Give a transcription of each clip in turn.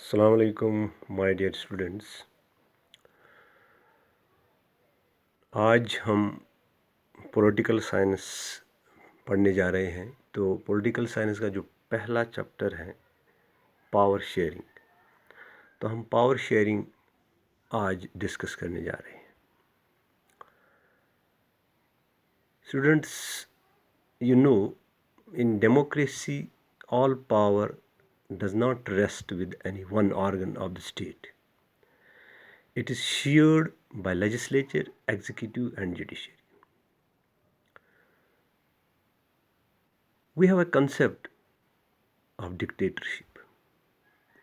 अस्सलाम वालेकुम my dear students. आज हम पॉलिटिकल साइंस पढ़ने जा रहे हैं। तो पॉलिटिकल साइंस का जो पहला चैप्टर है पावर शेयरिंग, तो हम पावर शेयरिंग आज डिस्कस करने जा रहे हैं। Students, you know, in democracy all power does not rest with any one organ of the state. It is shared by legislature, executive and judiciary. We have a concept of dictatorship.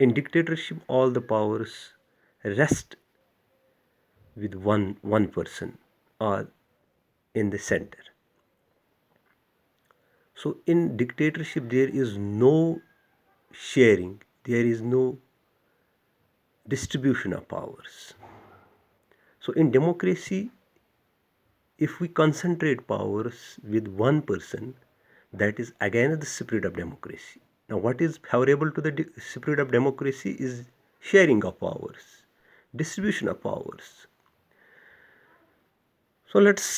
In dictatorship, all the powers rest with one person or in the center. So in dictatorship, there is no sharing, there is no distribution of powers. So in democracy, if we concentrate powers with one person, that is again the spirit of democracy. Now, what is favorable to the spirit of democracy is sharing of powers, distribution of powers. So let's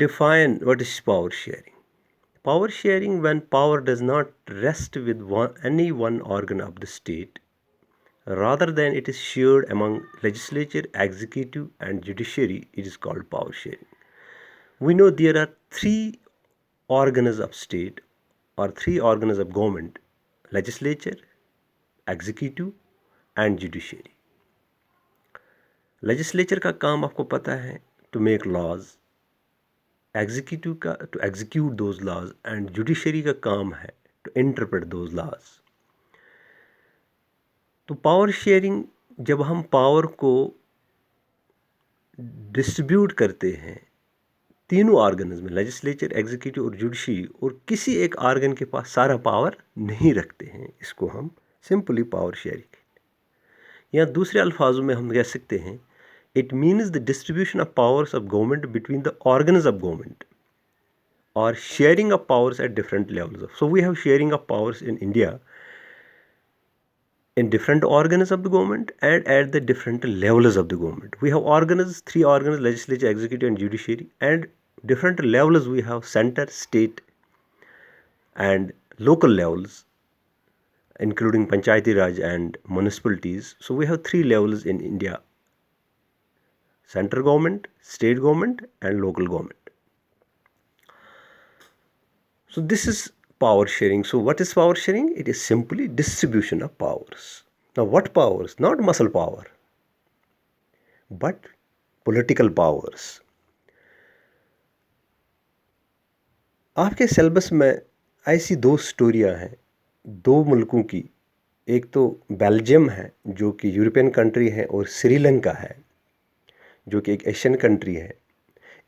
define what is power sharing. Power sharing, when power does not rest with any one organ of the state, rather than it is shared among legislature, executive and judiciary, it is called power sharing. We know there are three organs of state or three organs of government: legislature, executive and judiciary. Legislature का काम आपको पता है to make laws, executive का to execute those laws and judiciary का काम है to interpret those laws. तो पावर शेयरिंग, जब हम पावर को डिस्ट्रीब्यूट करते हैं तीनों ऑर्गन्स में, लेजिस्लेचर, एग्जीक्यूटिव और जुडिशरी, और किसी एक ऑर्गन के पास सारा पावर नहीं रखते हैं, इसको हम सिंपली पावर शेयरिंग, या दूसरे अल्फाजों में हम कह सकते हैं it means the distribution of powers of government between the organs of government or sharing of powers at different levels. So we have sharing of powers in India in different organs of the government and at the different levels of the government. We have organs, three organs: legislature, executive and judiciary, and different levels we have: center, state and local levels, including Panchayati Raj and municipalities. So we have three levels in India: central government, state government and local government. So this is power sharing. So what is power sharing? It is simply distribution of powers. Now what powers? Not muscle power, but political powers. आपके syllabus में ऐसी दो स्टोरियां हैं दो मुल्कों की। एक तो बेल्जियम है जो कि यूरोपियन कंट्री है, और श्रीलंका है जो कि एक एशियन कंट्री है।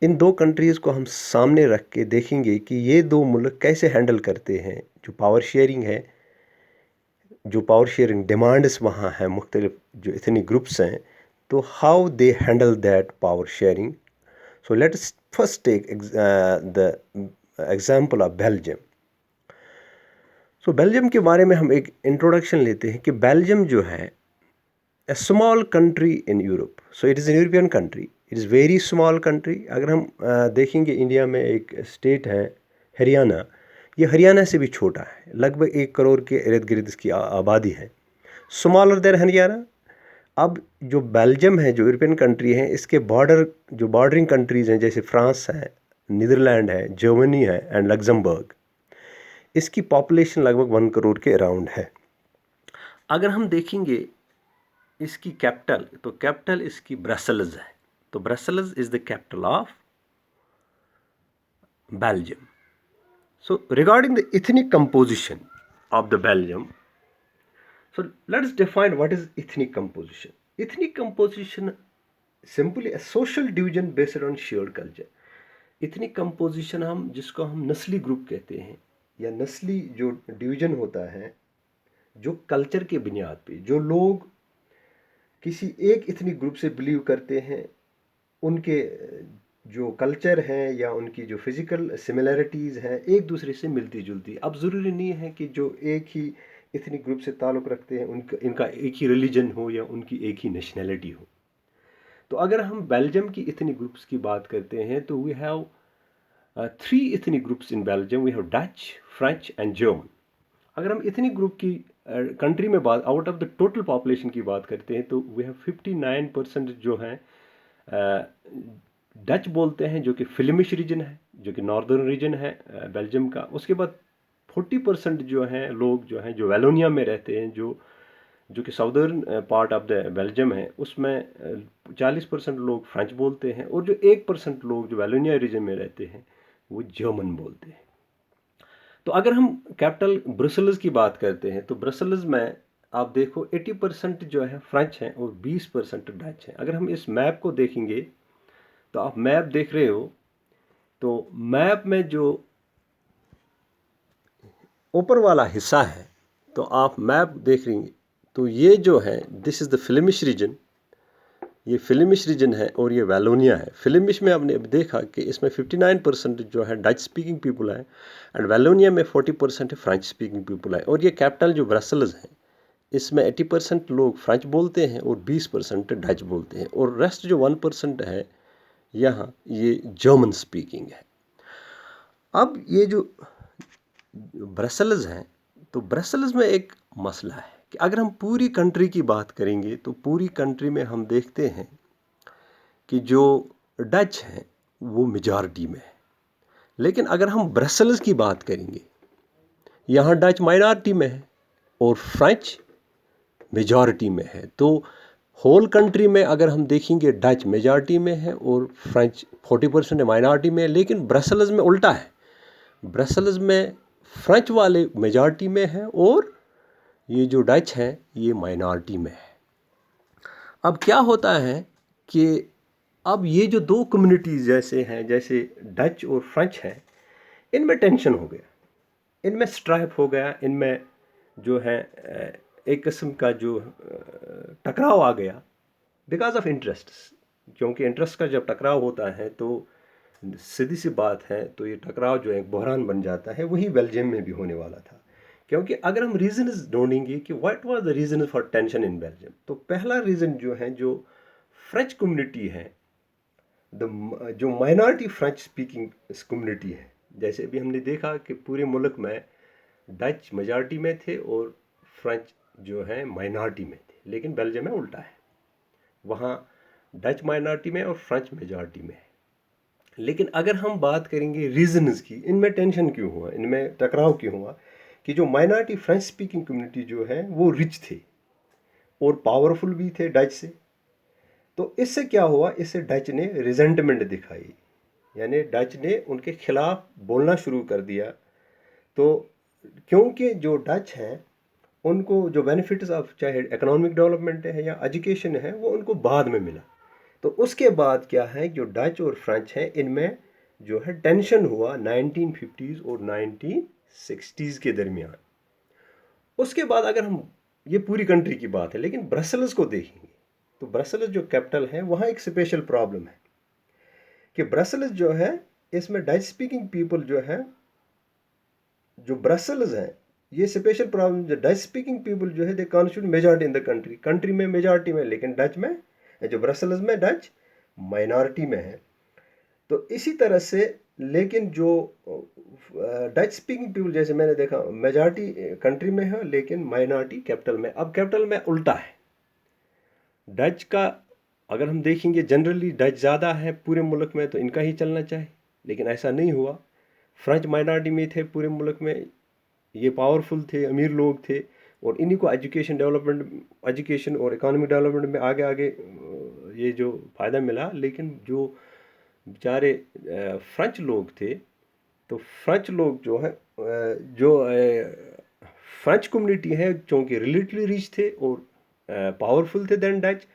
इन दो कंट्रीज़ को हम सामने रख के देखेंगे कि ये दो मुल्क कैसे हैंडल करते हैं जो पावर शेयरिंग है, जो पावर शेयरिंग डिमांड्स वहाँ हैं, मुख्तलिफ जो इतनी ग्रुप्स हैं, तो how they handle that power sharing. So let's first take the example of Belgium. So Belgium के बारे में हम एक इंट्रोडक्शन लेते हैं कि बेल्जियम जो है a small country in Europe. So it is a European country. It is very small country. अगर हम देखेंगे इंडिया में एक स्टेट है हरियाणा, ये हरियाणा से भी छोटा है, लगभग 1 करोड़ के इर्द गिर्द इसकी आबादी है, स्मॉलर देन हरियाणा. अब जो बेल्जियम है जो यूरोपियन कंट्री है, इसके जो बॉर्डरिंग कंट्रीज़ हैं जैसे फ्रांस है, नीदरलैंड है, जर्मनी है एंड लग्जमबर्ग, इसकी पॉपुलेशन लगभग 1 करोड़ के अराउंड है. अगर हम देखेंगे इसकी कैपिटल, तो कैपिटल इसकी ब्रसेल्स है. तो Brussels is the capital of Belgium. So regarding the ethnic composition of the Belgium, so let's define what is ethnic composition. Ethnic composition simply a social division based on shared culture. Ethnic composition जिसको हम नस्ली group कहते हैं, या नस्ली जो division होता है, जो कल्चर के बुनियाद पे जो लोग किसी एक इथनिक ग्रुप से बिलीव करते हैं, उनके जो कल्चर हैं या उनकी जो फिज़िकल सिमिलैरिटीज़ हैं एक दूसरे से मिलती जुलती. अब ज़रूरी नहीं है कि जो एक ही इथनिक ग्रुप से ताल्लुक़ रखते हैं, इनका एक ही रिलीजन हो या उनकी एक ही नेशनैलिटी हो। तो अगर हम बेल्जियम की इथनिक ग्रुप्स की बात करते हैं तो we have 3 ethnic groups in Belgium. We have Dutch, French and German. अगर हम इथनिक ग्रुप की कंट्री में बात, out of the total population की बात करते हैं तो वी हैव 59% जो हैं डच बोलते हैं, जो कि फ्लेमिश रीजन है, जो कि नॉर्दर्न रीजन है बेल्जियम का। उसके बाद 40% जो हैं लोग जो हैं जो वैलोनिया में रहते हैं, जो कि southern part of the Belgium है, उसमें 40% लोग फ्रेंच बोलते हैं, और जो 1% लोग जो वैलोनिया रीजन में रहते हैं वो जर्मन बोलते हैं। तो अगर हम कैपिटल ब्रुसेल्स की बात करते हैं तो ब्रुसेल्स में आप देखो 80% जो है फ्रेंच हैं और 20% डच हैं। अगर हम इस मैप को देखेंगे तो आप मैप देख रहे हो, तो मैप में जो ऊपर वाला हिस्सा है, तो आप मैप देख रहे हैं तो ये जो है this is the Flemish region, ये फ्लेमिश रीजन है और ये वैलोनिया है। फ्लेमिश में आपने देखा कि इसमें 59% जो है डच स्पीकिंग पीपल है, एंड वैलोनिया में 40% फ्रेंच स्पीकिंग पीपल है। और ये कैपिटल जो ब्रसेल्स है, इसमें 80% लोग फ्रेंच बोलते हैं और 20% डच बोलते हैं, और रेस्ट जो 1% है यहाँ ये जर्मन स्पीकिंग है। अब ये जो ब्रसेल्स हैं, तो ब्रसेल्स में एक मसला है कि अगर हम पूरी कंट्री की बात करेंगे तो पूरी कंट्री में हम देखते हैं कि जो डच हैं वो मेजॉरिटी में है। लेकिन अगर हम ब्रसेल्स की बात करेंगे, यहाँ डच माइनॉरिटी में है और फ्रेंच मेजॉरिटी में है। तो होल कंट्री में अगर हम देखेंगे डच मेजॉरिटी में है और फ्रेंच 40% माइनॉरिटी में है। लेकिन ब्रसेल्स में उल्टा है, ब्रसेल्स में फ्रेंच वाले मेजॉरिटी में है और ये जो डच हैं ये माइनॉरिटी में है। अब क्या होता है कि अब ये जो दो कम्युनिटीज़ जैसे हैं, जैसे डच और फ्रेंच हैं, इनमें टेंशन हो गया, इनमें स्ट्राइप हो गया, इनमें जो है एक किस्म का जो टकराव आ गया बिकॉज ऑफ इंटरेस्ट। क्योंकि इंटरेस्ट का जब टकराव होता है तो सीधी सी बात है, तो ये टकराव जो है एक बहरान बन जाता है। वही बेल्जियम में भी होने वाला था। क्योंकि अगर हम रीजन ढूंढेंगे कि what was the reason for tension in Belgium, तो पहला रीज़न जो है, जो फ्रेंच कम्युनिटी है, जो माइनॉरिटी फ्रेंच स्पीकिंग कम्युनिटी है, जैसे अभी हमने देखा कि पूरे मुल्क में डच मेजॉरिटी में थे और फ्रेंच जो है माइनॉरिटी में थे। लेकिन बेल्जियम में उल्टा है, वहाँ डच माइनॉरिटी में और फ्रेंच मेजॉरिटी में है। लेकिन अगर हम बात करेंगे रीजंस की, इनमें टेंशन क्यों हुआ, इनमें टकराव क्यों हुआ, कि जो माइनॉरिटी फ्रेंच स्पीकिंग कम्युनिटी जो है वो रिच थे और पावरफुल भी थे डच से। तो इससे क्या हुआ, इससे डच ने रिजेंटमेंट दिखाई, यानी डच ने उनके खिलाफ बोलना शुरू कर दिया। तो क्योंकि जो डच हैं उनको जो बेनिफिट्स ऑफ चाहे इकोनॉमिक डेवलपमेंट है या एजुकेशन है वो उनको बाद में मिला। तो उसके बाद क्या है, जो डच और फ्रेंच हैं इनमें जो है टेंशन हुआ 1950s और 1960s के दरमियान। उसके बाद अगर हम, ये पूरी कंट्री की बात है, लेकिन ब्रसेल्स को देखेंगे तो ब्रसेल्स जो कैपिटल है वहाँ एक स्पेशल प्रॉब्लम है कि ब्रसेल्स जो है इसमें डच स्पीकिंग पीपल जो है, जो ब्रसेल्स हैं, ये स्पेशल प्रॉब्लम, जो डच स्पीकिंग पीपल जो है they constitute majority in the country, country में मेजॉरिटी में, लेकिन डच में, जो ब्रसेल्स में डच माइनॉरिटी में है। तो इसी तरह से, लेकिन जो डच स्पीकिंग पीपल जैसे मैंने देखा मेजॉरिटी कंट्री में है लेकिन माइनॉरिटी कैपिटल में। अब कैपिटल में उल्टा है, डच का अगर हम देखेंगे जनरली डच ज़्यादा है पूरे मुल्क में तो इनका ही चलना चाहिए, लेकिन ऐसा नहीं हुआ। फ्रेंच माइनॉरिटी में थे पूरे मुल्क में, ये पावरफुल थे, अमीर लोग थे, और इन्हीं को एजुकेशन डेवलपमेंट, एजुकेशन और इकोनॉमिक डेवलपमेंट में आगे आगे ये जो फ़ायदा मिला। लेकिन जो बेचारे फ्रेंच लोग थे, तो फ्रेंच लोग जो है, जो फ्रेंच कम्युनिटी है, चूँकि रिलेटिवली रिच थे और पावरफुल थे देन डच,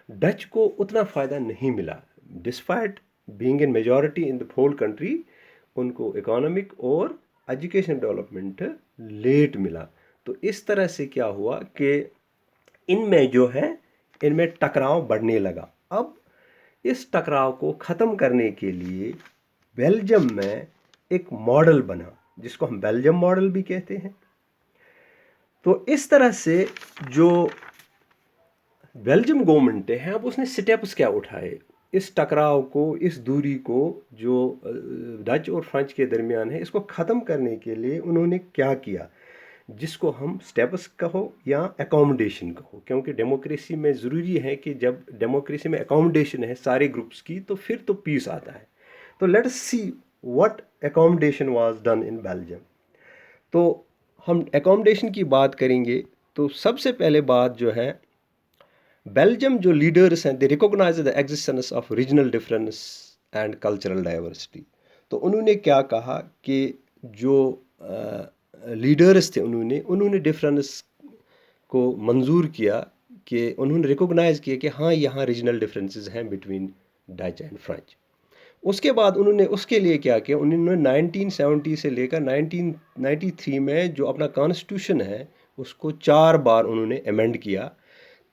डच को उतना फ़ायदा नहीं मिला despite being in majority in the whole country. उनको इकोनॉमिक और एजुकेशन डेवलपमेंट लेट मिला। तो इस तरह से क्या हुआ कि इनमें जो है, इनमें टकराव बढ़ने लगा। अब इस टकराव को ख़त्म करने के लिए बेल्जियम में एक मॉडल बना जिसको हम बेल्जियम मॉडल भी कहते हैं। तो इस तरह से जो बेल्जियम गवर्नमेंट है अब उसने स्टेप्स क्या उठाए इस टकराव को, इस दूरी को जो डच और फ्रेंच के दरमियान है, इसको ख़त्म करने के लिए उन्होंने क्या किया, जिसको हम स्टेप्स कहो या एकोमोडेशन कहो, क्योंकि डेमोक्रेसी में ज़रूरी है कि जब डेमोक्रेसी में एकोमोडेशन है सारे ग्रुप्स की तो फिर तो पीस आता है। तो let's see what accommodation was done in Belgium. तो हम एकोमोडेशन की बात करेंगे तो सबसे पहले बात जो है, बेल्जियम जो लीडर्स हैं they recognise the existence of regional difference and cultural diversity. तो उन्होंने क्या कहा कि जो लीडर्स थे उन्होंने डिफरेंस को मंजूर किया, कि उन्होंने रिकॉग्नाइज किया कि हाँ यहाँ रीजनल डिफरेंसेस हैं बिटवीन डच एंड फ्रेंच। उसके बाद उन्होंने उसके लिए क्या किया, उन्होंने 1970 से लेकर 1993 में जो अपना कॉन्स्टिट्यूशन है उसको 4 बार उन्होंने अमेंड किया,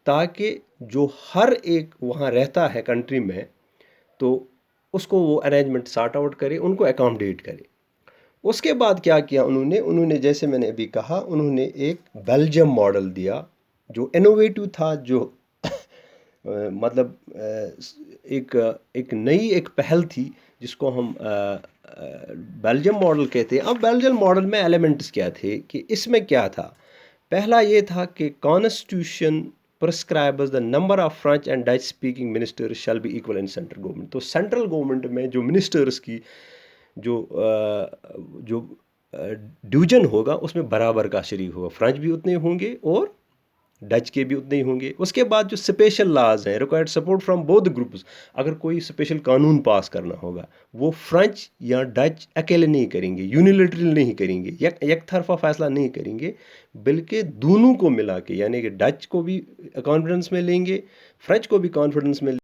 ताकि जो हर एक वहाँ रहता है कंट्री में तो उसको वो अरेंजमेंट सॉर्ट आउट करे, उनको अकोमोडेट करे। उसके बाद क्या किया उन्होंने जैसे मैंने अभी कहा, उन्होंने एक बेल्जियम मॉडल दिया जो इनोवेटिव था, जो मतलब एक नई एक पहल थी जिसको हम बेल्जियम मॉडल कहते हैं। अब बेल्जियम मॉडल में एलिमेंट्स क्या थे कि इसमें क्या था, पहला ये था कि constitution prescribes the number of French and Dutch speaking ministers shall be equal in central government. तो सेंट्रल गवर्नमेंट में जो मिनिस्टर्स की जो डिवीजन होगा उसमें बराबर का शरीक होगा, फ्रेंच भी उतने होंगे और डच के भी उतने ही होंगे। उसके बाद जो स्पेशल लाज हैं, required support from both groups, अगर कोई स्पेशल कानून पास करना होगा वो फ्रेंच या डच अकेले नहीं करेंगे, यूनिलैटरल नहीं करेंगे, एक तरफा फैसला नहीं करेंगे, बल्कि दोनों को मिला के, यानी कि डच को भी कॉन्फिडेंस में लेंगे, फ्रेंच को भी कॉन्फिडेंस में